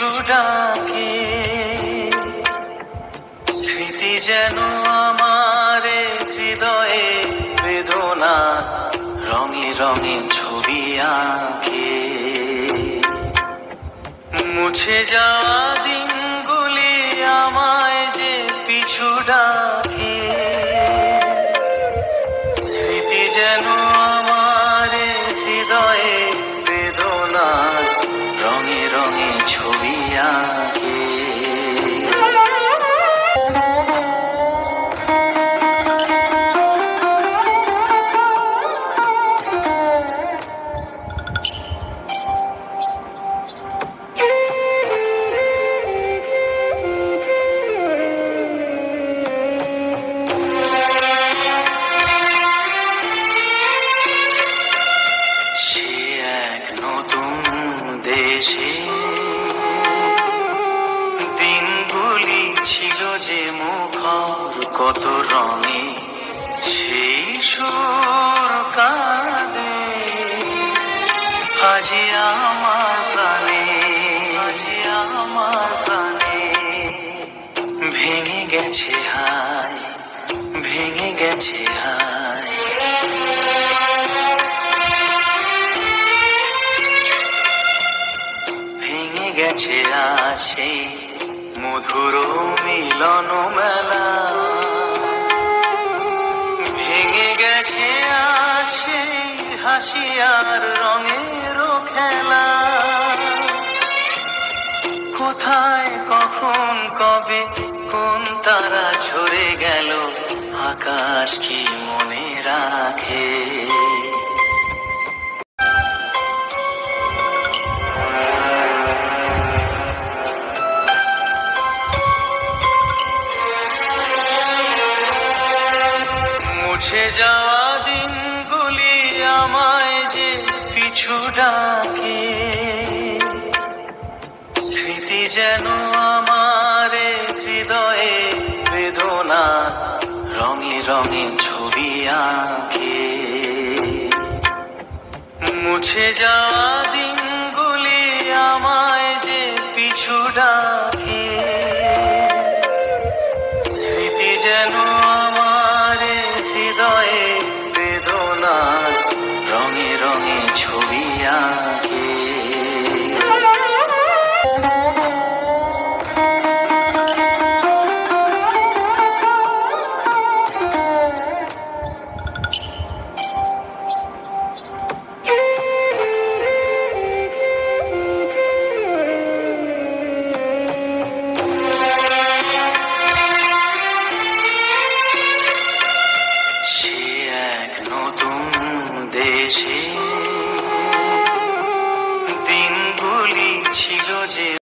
পিছু ডাকে। স্মৃতি যেন আমার হৃদয়ে বেদনা রঙে রঙে ছবি আঁকে। মুছে যাওয়া দিনগুলি আমায় যে পিছু ডাকে। স্মৃতি যেন আমার হৃদয়ে বেদনা রঙে রঙে ছবি আঁকে। দেশে দিনগুলি ছিল যে মুখর কত রঙে, সেই সুর কাঁদে আজি আমার প্রাণে, আজি আমার প্রাণে। ভেঙে গেছে হায়, ভেঙে গেছে হায়। গেছে আসে মধুর মিলন মেলা। ভেঙে গেছে আসে হাসি আর রঙের খেলা। কোথায় কখন কবে কোন তারা ঝরে গেল, আকাশ কি মনে রাখে। মুছে যাওয়া দিনগুলি আমায় যে পিছু ডাকে। স্মৃতি যেন আমার হৃদয়ে বেদনা রঙে রঙে ছবি আঁকে। মুছে যাওয়া দিনগুলি আমায় যে পিছু ডাকে। স্মৃতি যেন আমার হৃদয়ে বেদনা রঙে রঙে ছবি আঁকে। দেশে দিনগুলি ছিল যে